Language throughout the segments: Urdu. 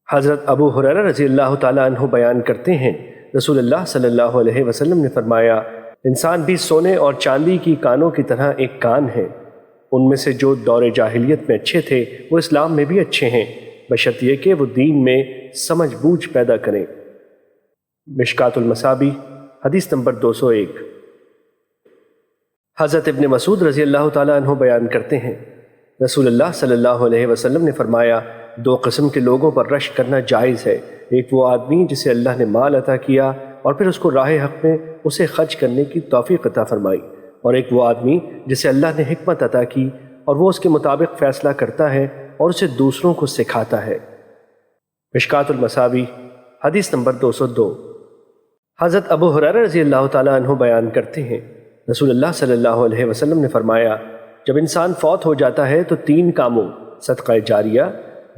حضرت ابو ہریرہ رضی اللہ تعالیٰ عنہ بیان کرتے ہیں، رسول اللہ صلی اللہ علیہ وسلم نے فرمایا، انسان بھی سونے اور چاندی کی کانوں کی طرح ایک کان ہے۔ ان میں سے جو دور جاہلیت میں اچھے تھے وہ اسلام میں بھی اچھے ہیں، بشرط یہ کہ وہ دین میں سمجھ بوجھ پیدا کریں۔ مشکوٰۃ المصابیح حدیث نمبر 201۔ حضرت ابن مسعود رضی اللہ تعالیٰ عنہ بیان کرتے ہیں، رسول اللہ صلی اللہ علیہ وسلم نے فرمایا، دو قسم کے لوگوں پر رشک کرنا جائز ہے، ایک وہ آدمی جسے اللہ نے مال عطا کیا اور پھر اس کو راہ حق میں اسے خرچ کرنے کی توفیق عطا فرمائی، اور ایک وہ آدمی جسے اللہ نے حکمت عطا کی اور وہ اس کے مطابق فیصلہ کرتا ہے اور اسے دوسروں کو سکھاتا ہے۔ مشکوٰۃ المصابیح حدیث نمبر 202۔ حضرت ابو ہریرہ رضی اللہ تعالیٰ عنہ بیان کرتے ہیں، رسول اللہ صلی اللہ علیہ وسلم نے فرمایا، جب انسان فوت ہو جاتا ہے تو تین کاموں، صدقہ جاریہ،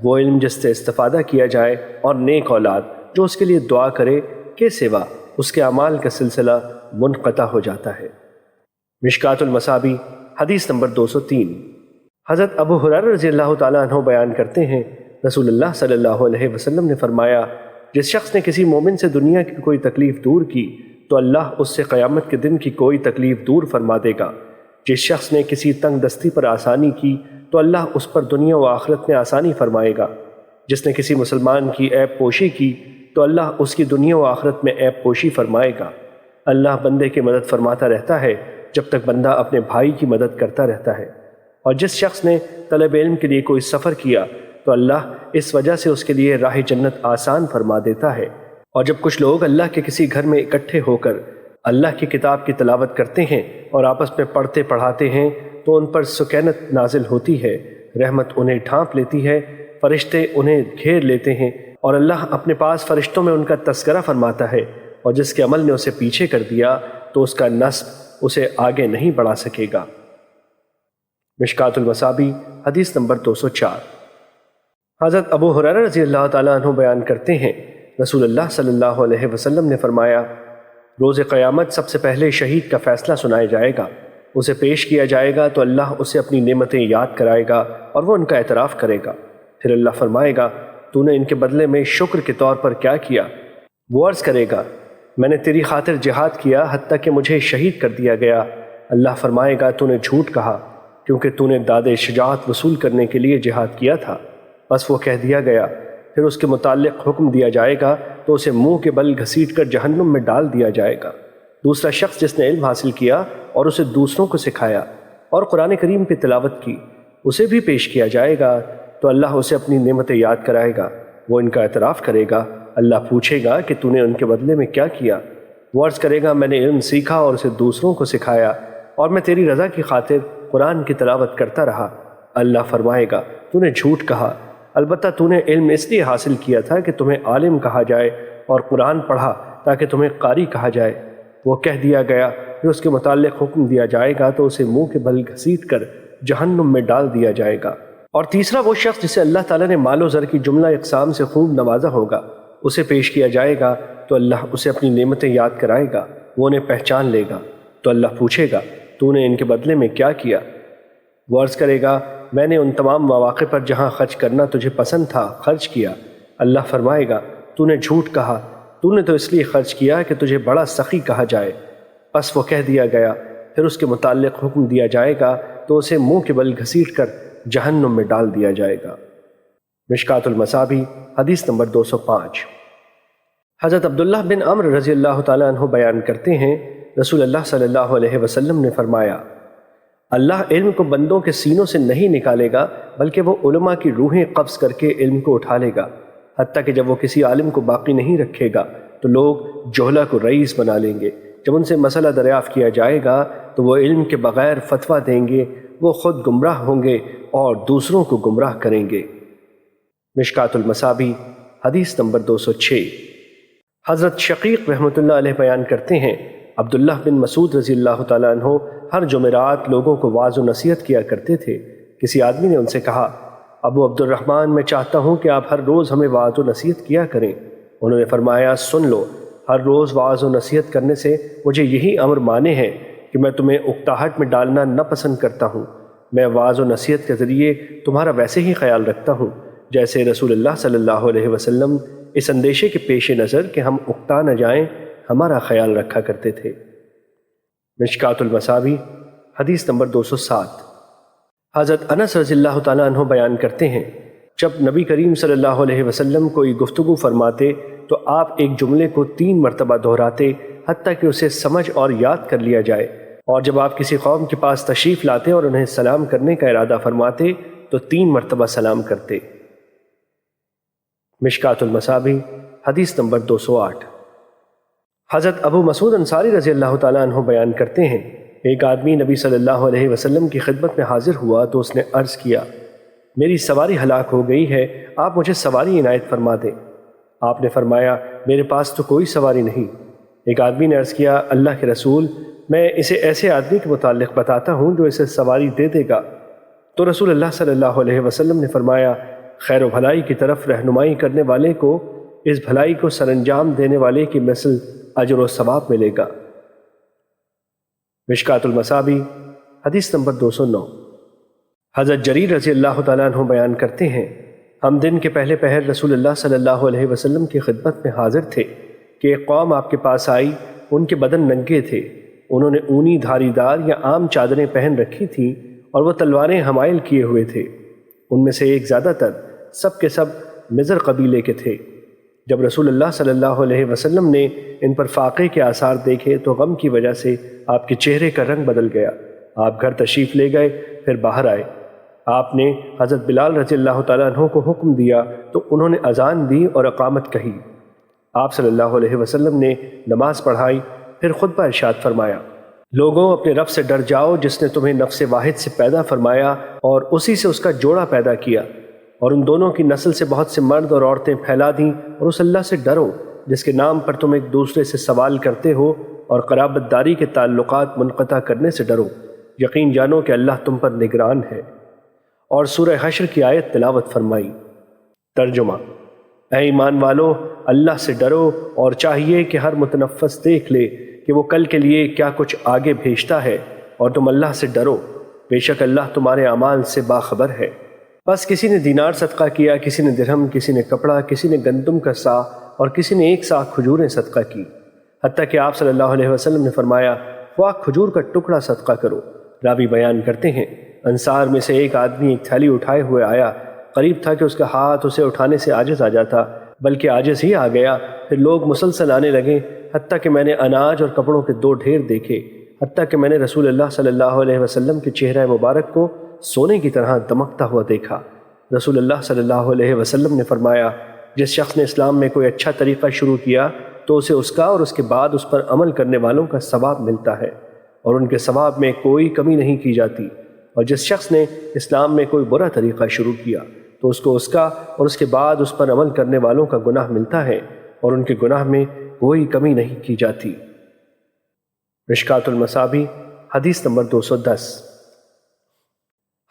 وہ علم جس سے استفادہ کیا جائے، اور نیک اولاد جو اس کے لیے دعا کرے، کے سوا اس کے اعمال کا سلسلہ منقطع ہو جاتا ہے۔ مشکوٰۃ المصابیح حدیث نمبر 203۔ حضرت ابو ہریرہ رضی اللہ تعالیٰ عنہ بیان کرتے ہیں، رسول اللہ صلی اللہ علیہ وسلم نے فرمایا، جس شخص نے کسی مومن سے دنیا کی کوئی تکلیف دور کی تو اللہ اس سے قیامت کے دن کی کوئی تکلیف دور فرما دے گا۔ جس شخص نے کسی تنگ دستی پر آسانی کی تو اللہ اس پر دنیا و آخرت میں آسانی فرمائے گا۔ جس نے کسی مسلمان کی عیب پوشی کی تو اللہ اس کی دنیا و آخرت میں عیب پوشی فرمائے گا۔ اللہ بندے کی مدد فرماتا رہتا ہے جب تک بندہ اپنے بھائی کی مدد کرتا رہتا ہے۔ اور جس شخص نے طلب علم کے لیے کوئی سفر کیا تو اللہ اس وجہ سے اس کے لیے راہ جنت آسان فرما دیتا ہے۔ اور جب کچھ لوگ اللہ کے کسی گھر میں اکٹھے ہو کر اللہ کی کتاب کی تلاوت کرتے ہیں اور آپس میں پڑھتے پڑھاتے ہیں تو ان پر سکینت نازل ہوتی ہے، رحمت انہیں ڈھانپ لیتی ہے، فرشتے انہیں گھیر لیتے ہیں، اور اللہ اپنے پاس فرشتوں میں ان کا تذکرہ فرماتا ہے، اور جس کے عمل نے اسے پیچھے کر دیا تو اس کا نسب اسے آگے نہیں بڑھا سکے گا۔ مشکوٰۃ المصابیح حدیث نمبر 204۔ حضرت ابو ہریرہ رضی اللہ تعالیٰ عنہ بیان کرتے ہیں، رسول اللہ صلی اللہ علیہ وسلم نے فرمایا، روز قیامت سب سے پہلے شہید کا فیصلہ سنایا جائے گا، اسے پیش کیا جائے گا تو اللہ اسے اپنی نعمتیں یاد کرائے گا اور وہ ان کا اعتراف کرے گا۔ پھر اللہ فرمائے گا، تو نے ان کے بدلے میں شکر کے طور پر کیا کیا؟ وہ عرض کرے گا، میں نے تیری خاطر جہاد کیا حتیٰ کہ مجھے شہید کر دیا گیا۔ اللہ فرمائے گا، تو نے جھوٹ کہا کیونکہ تو نے داد شجاعت وصول کرنے کے لیے جہاد کیا تھا۔ بس وہ کہہ دیا گیا۔ پھر اس کے متعلق حکم دیا جائے گا تو اسے منہ کے بل گھسیٹ کر جہنم میں ڈال دیا جائے گا۔ دوسرا شخص جس نے علم حاصل کیا اور اسے دوسروں کو سکھایا اور قرآن کریم پہ تلاوت کی، اسے بھی پیش کیا جائے گا تو اللہ اسے اپنی نعمتیں یاد کرائے گا، وہ ان کا اعتراف کرے گا۔ اللہ پوچھے گا کہ تو نے ان کے بدلے میں کیا کیا؟ وہ عرض کرے گا، میں نے علم سیکھا اور اسے دوسروں کو سکھایا، اور میں تیری رضا کی خاطر قرآن کی تلاوت کرتا رہا۔ اللہ فرمائے گا، تو نے جھوٹ کہا، البتہ تو نے علم اس لیے حاصل کیا تھا کہ تمہیں عالم کہا جائے، اور قرآن پڑھا تاکہ تمہیں قاری کہا جائے۔ وہ کہہ دیا گیا۔ پھر اس کے متعلق حکم دیا جائے گا تو اسے منہ کے بل گھسیٹ کر جہنم میں ڈال دیا جائے گا۔ اور تیسرا وہ شخص جسے اللہ تعالیٰ نے مال و زر کی جملہ اقسام سے خوب نوازا ہوگا، اسے پیش کیا جائے گا تو اللہ اسے اپنی نعمتیں یاد کرائے گا، وہ انہیں پہچان لے گا۔ تو اللہ پوچھے گا، تو نے ان کے بدلے میں کیا کیا؟ وہ عرض کرے گا، میں نے ان تمام مواقع پر جہاں خرچ کرنا تجھے پسند تھا خرچ کیا۔ اللہ فرمائے گا، تو نے جھوٹ کہا، تو نے تو اس لیے خرچ کیا کہ تجھے بڑا سخی کہا جائے۔ پس وہ کہہ دیا گیا۔ پھر اس کے متعلق حکم دیا جائے گا تو اسے منہ کے بل گھسیٹ کر جہنم میں ڈال دیا جائے گا۔ مشکوٰۃ المصابیح حدیث نمبر 205۔ حضرت عبداللہ بن عمرو رضی اللہ تعالیٰ عنہ بیان کرتے ہیں، رسول اللہ صلی اللہ علیہ وسلم نے فرمایا، اللہ علم کو بندوں کے سینوں سے نہیں نکالے گا بلکہ وہ علماء کی روحیں قبض کر کے علم کو اٹھا لے گا، حتیٰ کہ جب وہ کسی عالم کو باقی نہیں رکھے گا تو لوگ جہلہ کو رئیس بنا لیں گے۔ جب ان سے مسئلہ دریافت کیا جائے گا تو وہ علم کے بغیر فتویٰ دیں گے، وہ خود گمراہ ہوں گے اور دوسروں کو گمراہ کریں گے۔ مشکوٰۃ المصابیح حدیث نمبر 206۔ حضرت شقیق رحمۃ اللہ علیہ بیان کرتے ہیں، عبداللہ بن مسعود رضی اللہ تعالیٰ عنہ ہر جمعرات لوگوں کو وعظ و نصیحت کیا کرتے تھے۔ کسی آدمی نے ان سے کہا، ابو عبد الرحمن، میں چاہتا ہوں کہ آپ ہر روز ہمیں وعظ و نصیحت کیا کریں۔ انہوں نے فرمایا، سن لو، ہر روز وعظ و نصیحت کرنے سے مجھے یہی امر مانے ہے کہ میں تمہیں اکتاہٹ میں ڈالنا نہ پسند کرتا ہوں۔ میں وعظ و نصیحت کے ذریعے تمہارا ویسے ہی خیال رکھتا ہوں جیسے رسول اللہ صلی اللہ علیہ وسلم اس اندیشے کے پیش نظر کہ ہم اکتا نہ جائیں ہمارا خیال رکھا کرتے تھے۔ مشکات المصابیح حدیث نمبر 207۔ حضرت انس رضی اللہ تعالیٰ عنہ بیان کرتے ہیں، جب نبی کریم صلی اللہ علیہ وسلم کوئی گفتگو فرماتے تو آپ ایک جملے کو 3 مرتبہ دہراتے حتیٰ کہ اسے سمجھ اور یاد کر لیا جائے، اور جب آپ کسی قوم کے پاس تشریف لاتے اور انہیں سلام کرنے کا ارادہ فرماتے تو 3 مرتبہ سلام کرتے۔ مشکات المصابیح حدیث نمبر 208۔ حضرت ابو مسعود انصاری رضی اللہ تعالیٰ عنہ بیان کرتے ہیں، ایک آدمی نبی صلی اللہ علیہ وسلم کی خدمت میں حاضر ہوا تو اس نے عرض کیا، میری سواری ہلاک ہو گئی ہے، آپ مجھے سواری عنایت فرما دیں۔ آپ نے فرمایا، میرے پاس تو کوئی سواری نہیں۔ ایک آدمی نے عرض کیا، اللہ کے رسول، میں اسے ایسے آدمی کے متعلق بتاتا ہوں جو اسے سواری دے دے گا۔ تو رسول اللہ صلی اللہ علیہ وسلم نے فرمایا، خیر و بھلائی کی طرف رہنمائی کرنے والے کو اس بھلائی کو سر انجام دینے والے کی مثل اجر و ثواب ملے گا۔ مشکات المصابیح حدیث نمبر 209۔ حضرت جریر رضی اللہ تعالیٰ عنہ بیان کرتے ہیں، ہم دن کے پہلے پہر رسول اللہ صلی اللہ علیہ وسلم کی خدمت میں حاضر تھے کہ ایک قوم آپ کے پاس آئی، ان کے بدن ننگے تھے، انہوں نے اونی دھاری دار یا عام چادریں پہن رکھی تھیں اور وہ تلواریں حمائل کیے ہوئے تھے۔ ان میں سے ایک زیادہ تر سب کے سب مضر قبیلے کے تھے۔ جب رسول اللہ صلی اللہ علیہ وسلم نے ان پر فاقے کے آثار دیکھے تو غم کی وجہ سے آپ کے چہرے کا رنگ بدل گیا۔ آپ گھر تشریف لے گئے، پھر باہر آئے۔ آپ نے حضرت بلال رضی اللہ تعالیٰ عنہ کو حکم دیا تو انہوں نے اذان دی اور اقامت کہی۔ آپ صلی اللہ علیہ وسلم نے نماز پڑھائی، پھر خطبہ ارشاد فرمایا، لوگوں اپنے رب سے ڈر جاؤ جس نے تمہیں نفس واحد سے پیدا فرمایا اور اسی سے اس کا جوڑا پیدا کیا، اور ان دونوں کی نسل سے بہت سے مرد اور عورتیں پھیلا دیں، اور اس اللہ سے ڈرو جس کے نام پر تم ایک دوسرے سے سوال کرتے ہو، اور قرابت داری کے تعلقات منقطع کرنے سے ڈرو، یقین جانو کہ اللہ تم پر نگران ہے۔ اور سورہ حشر کی آیت تلاوت فرمائی۔ ترجمہ: اے ایمان والو، اللہ سے ڈرو اور چاہیے کہ ہر متنفس دیکھ لے کہ وہ کل کے لیے کیا کچھ آگے بھیجتا ہے، اور تم اللہ سے ڈرو، بے شک اللہ تمہارے اعمال سے باخبر ہے۔ بس کسی نے دینار صدقہ کیا، کسی نے درہم، کسی نے کپڑا، کسی نے گندم کا سا اور کسی نے 1 سا کھجوریں صدقہ کی، حتیٰ کہ آپ صلی اللہ علیہ وسلم نے فرمایا، خواہ کھجور کا ٹکڑا صدقہ کرو۔ راوی بیان کرتے ہیں، انصار میں سے ایک آدمی ایک تھیلی اٹھائے ہوئے آیا، قریب تھا کہ اس کا ہاتھ اسے اٹھانے سے عاجز آ جاتا، بلکہ عاجز ہی آ گیا۔ پھر لوگ مسلسل آنے لگے، حتیٰ کہ میں نے اناج اور کپڑوں کے 2 ڈھیر دیکھے، حتیٰ کہ میں نے رسول اللہ صلی اللہ علیہ وسلم کے چہرہ مبارک کو سونے کی طرح دمکتا ہوا دیکھا۔ رسول اللہ صلی اللہ علیہ وسلم نے فرمایا، جس شخص نے اسلام میں کوئی اچھا طریقہ شروع کیا تو اسے اس کا اور اس کے بعد اس پر عمل کرنے والوں کا ثواب ملتا ہے، اور ان کے ثواب میں کوئی کمی نہیں کی جاتی۔ اور جس شخص نے اسلام میں کوئی برا طریقہ شروع کیا تو اس کو اس کا اور اس کے بعد اس پر عمل کرنے والوں کا گناہ ملتا ہے، اور ان کے گناہ میں کوئی کمی نہیں کی جاتی۔ مشکات المصابیح حدیث نمبر 210۔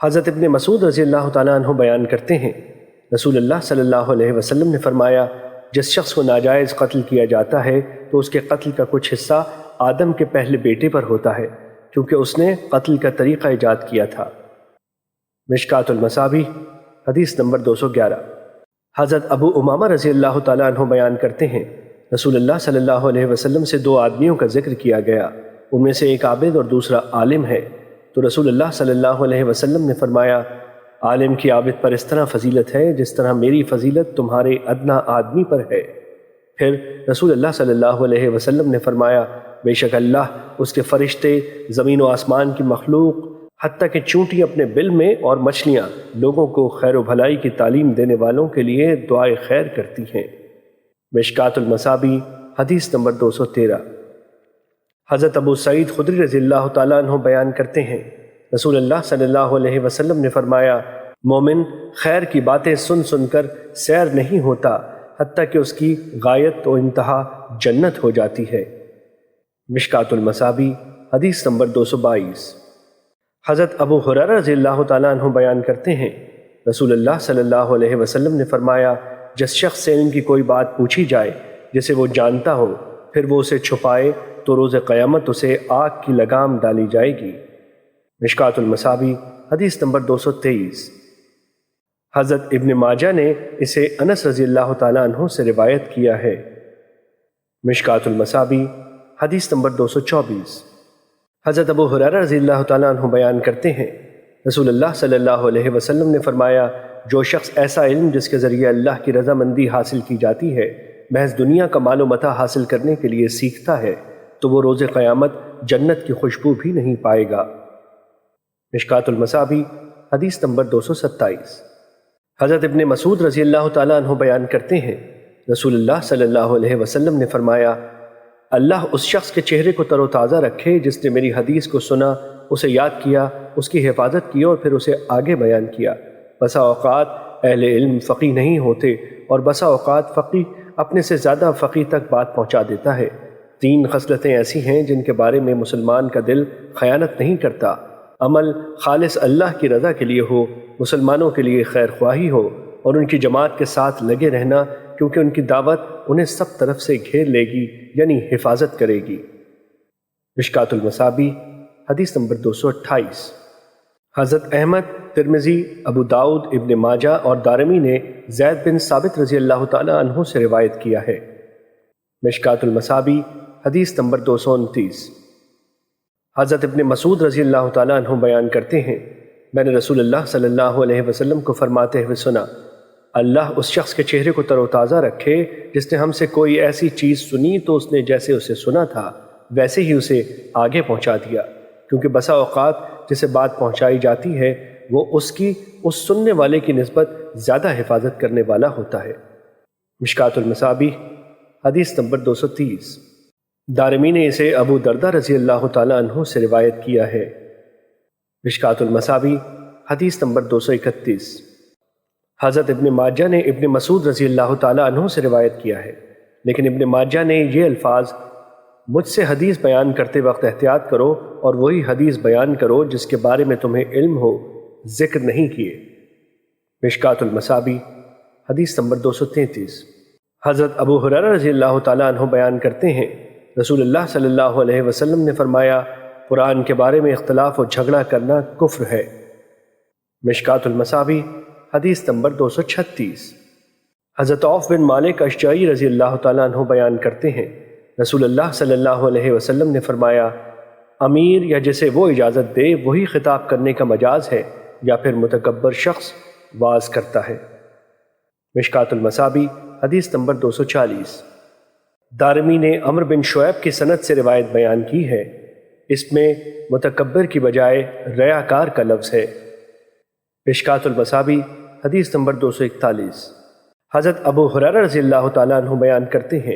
حضرت ابن مسعود رضی اللہ تعالیٰ عنہ بیان کرتے ہیں، رسول اللہ صلی اللہ علیہ وسلم نے فرمایا، جس شخص کو ناجائز قتل کیا جاتا ہے تو اس کے قتل کا کچھ حصہ آدم کے پہلے بیٹے پر ہوتا ہے، کیونکہ اس نے قتل کا طریقہ ایجاد کیا تھا۔ مشکات المصابیح حدیث نمبر 211۔ حضرت ابو امامہ رضی اللہ تعالیٰ عنہ بیان کرتے ہیں، رسول اللہ صلی اللہ علیہ وسلم سے 2 آدمیوں کا ذکر کیا گیا، ان میں سے ایک عابد اور دوسرا عالم ہے۔ تو رسول اللہ صلی اللہ علیہ وسلم نے فرمایا، عالم کی عابد پر اس طرح فضیلت ہے جس طرح میری فضیلت تمہارے ادنا آدمی پر ہے۔ پھر رسول اللہ صلی اللہ علیہ وسلم نے فرمایا، بے شک اللہ، اس کے فرشتے، زمین و آسمان کی مخلوق، حتیٰ کہ چونٹی اپنے بل میں اور مچھلیاں لوگوں کو خیر و بھلائی کی تعلیم دینے والوں کے لیے دعائے خیر کرتی ہیں۔ مشکات المصابیح حدیث نمبر 213۔ حضرت ابو سعید خدری رضی اللہ تعالیٰ عنہ بیان کرتے ہیں، رسول اللہ صلی اللہ علیہ وسلم نے فرمایا، مومن خیر کی باتیں سن سن کر سیر نہیں ہوتا حتیٰ کہ اس کی غایت و انتہا جنت ہو جاتی ہے۔ مشکات المصابیح حدیث نمبر 222۔ حضرت ابو ہریرہ رضی اللہ تعالیٰ عنہ بیان کرتے ہیں، رسول اللہ صلی اللہ علیہ وسلم نے فرمایا، جس شخص سے ان کی کوئی بات پوچھی جائے جسے وہ جانتا ہو، پھر وہ اسے چھپائے تو روز قیامت اسے آگ کی لگام ڈالی جائے گی۔ مشکات المصابیح حدیث نمبر 223۔ حضرت ابن ماجہ نے اسے انس رضی اللہ تعالیٰ عنہ سے روایت کیا ہے۔ مشکات المصابیح حدیث نمبر 224۔ حضرت ابو ہریرہ رضی اللہ تعالیٰ عنہ بیان کرتے ہیں، رسول اللہ صلی اللہ علیہ وسلم نے فرمایا، جو شخص ایسا علم جس کے ذریعے اللہ کی رضامندی حاصل کی جاتی ہے محض دنیا کا مال و متاع حاصل کرنے کے لیے سیکھتا ہے تو وہ روز قیامت جنت کی خوشبو بھی نہیں پائے گا۔ مشکات المصابیح حدیث نمبر 227۔ حضرت ابن مسعود رضی اللہ تعالیٰ عنہ بیان کرتے ہیں، رسول اللہ صلی اللہ علیہ وسلم نے فرمایا، اللہ اس شخص کے چہرے کو تر و تازہ رکھے جس نے میری حدیث کو سنا، اسے یاد کیا، اس کی حفاظت کی اور پھر اسے آگے بیان کیا۔ بسا اوقات اہل علم فقیہ نہیں ہوتے اور بسا اوقات فقیہ اپنے سے زیادہ فقیہ تک بات پہنچا دیتا ہے۔ 3 خصلتیں ایسی ہیں جن کے بارے میں مسلمان کا دل خیانت نہیں کرتا: عمل خالص اللہ کی رضا کے لیے ہو، مسلمانوں کے لیے خیر خواہی ہو، اور ان کی جماعت کے ساتھ لگے رہنا، کیونکہ ان کی دعوت انہیں سب طرف سے گھیر لے گی، یعنی حفاظت کرے گی۔ مشکات المصابیح حدیث نمبر 228۔ حضرت احمد، ترمذی، ابو داؤد، ابن ماجہ اور دارمی نے زید بن ثابت رضی اللہ تعالیٰ عنہ سے روایت کیا ہے۔ مشکات المصابیح حدیث نمبر 229۔ حضرت ابن مسعود رضی اللہ تعالیٰ عنہ بیان کرتے ہیں، میں نے رسول اللہ صلی اللہ علیہ وسلم کو فرماتے ہوئے سنا، اللہ اس شخص کے چہرے کو تر و تازہ رکھے جس نے ہم سے کوئی ایسی چیز سنی تو اس نے جیسے اسے سنا تھا ویسے ہی اسے آگے پہنچا دیا، کیونکہ بسا اوقات جسے بات پہنچائی جاتی ہے وہ اس سننے والے کی نسبت زیادہ حفاظت کرنے والا ہوتا ہے۔ مشکات المصابیح حدیث نمبر 230۔ دارمی نے اسے ابو دردہ رضی اللہ تعالیٰ عنہ سے روایت کیا ہے۔ مشکات المصابیح حدیث نمبر 231۔ حضرت ابن ماجہ نے ابن مسعود رضی اللہ تعالیٰ عنہ سے روایت کیا ہے، لیکن ابن ماجہ نے یہ الفاظ مجھ سے حدیث بیان کرتے وقت احتیاط کرو اور وہی حدیث بیان کرو جس کے بارے میں تمہیں علم ہو ذکر نہیں کیے۔ مشکات المصابیح حدیث نمبر 233۔ حضرت ابو ہریرہ رضی اللہ تعالیٰ عنہ بیان کرتے ہیں، رسول اللہ صلی اللہ علیہ وسلم نے فرمایا، قرآن کے بارے میں اختلاف و جھگڑا کرنا کفر ہے۔ مشکات المصابیح حدیث نمبر 236۔ حضرت عوف بن مالک اشجعی رضی اللہ تعالیٰ عنہ بیان کرتے ہیں، رسول اللہ صلی اللہ علیہ وسلم نے فرمایا، امیر یا جسے وہ اجازت دے وہی خطاب کرنے کا مجاز ہے یا پھر متکبر شخص واز کرتا ہے۔ مشکات المصابیح حدیث نمبر 240۔ دارمی نے عمرو بن شعیب کی سند سے روایت بیان کی ہے، اس میں متکبر کی بجائے ریاکار کا لفظ ہے۔ مشکات المصابیح حدیث نمبر 241۔ حضرت ابو ہریرہ رضی اللہ تعالیٰ عنہ بیان کرتے ہیں،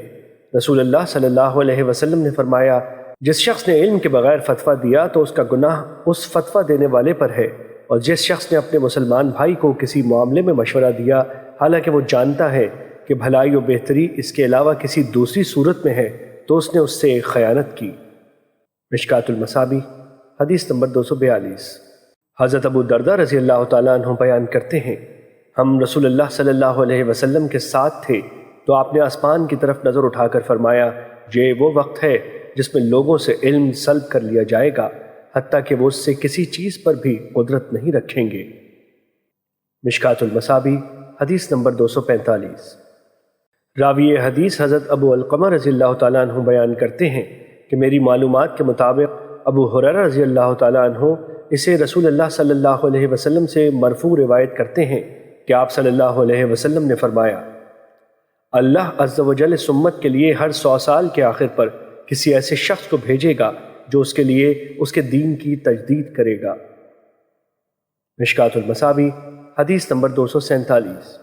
رسول اللہ صلی اللہ علیہ وسلم نے فرمایا، جس شخص نے علم کے بغیر فتویٰ دیا تو اس کا گناہ اس فتویٰ دینے والے پر ہے، اور جس شخص نے اپنے مسلمان بھائی کو کسی معاملے میں مشورہ دیا حالانکہ وہ جانتا ہے کہ بھلائی و بہتری اس کے علاوہ کسی دوسری صورت میں ہے تو اس نے اس سے خیانت کی۔ مشکات المصابیح حدیث نمبر 242۔ حضرت ابو دردہ رضی اللہ تعالیٰ عنہ بیان کرتے ہیں، ہم رسول اللہ صلی اللہ علیہ وسلم کے ساتھ تھے تو آپ نے آسمان کی طرف نظر اٹھا کر فرمایا، یہ وہ وقت ہے جس میں لوگوں سے علم سلب کر لیا جائے گا حتیٰ کہ وہ اس سے کسی چیز پر بھی قدرت نہیں رکھیں گے۔ مشکات المصابیح حدیث نمبر 245۔ راوی حدیث حضرت ابو علقمہ رضی اللہ تعالیٰ عنہ بیان کرتے ہیں کہ میری معلومات کے مطابق ابو ہریرہ رضی اللہ تعالیٰ عنہ اسے رسول اللہ صلی اللہ علیہ وسلم سے مرفوع روایت کرتے ہیں کہ آپ صلی اللہ علیہ وسلم نے فرمایا، اللہ عز و جل اس امت کے لیے ہر 100 سال کے آخر پر کسی ایسے شخص کو بھیجے گا جو اس کے لیے اس کے دین کی تجدید کرے گا۔ مشکات المصابیح حدیث نمبر 247۔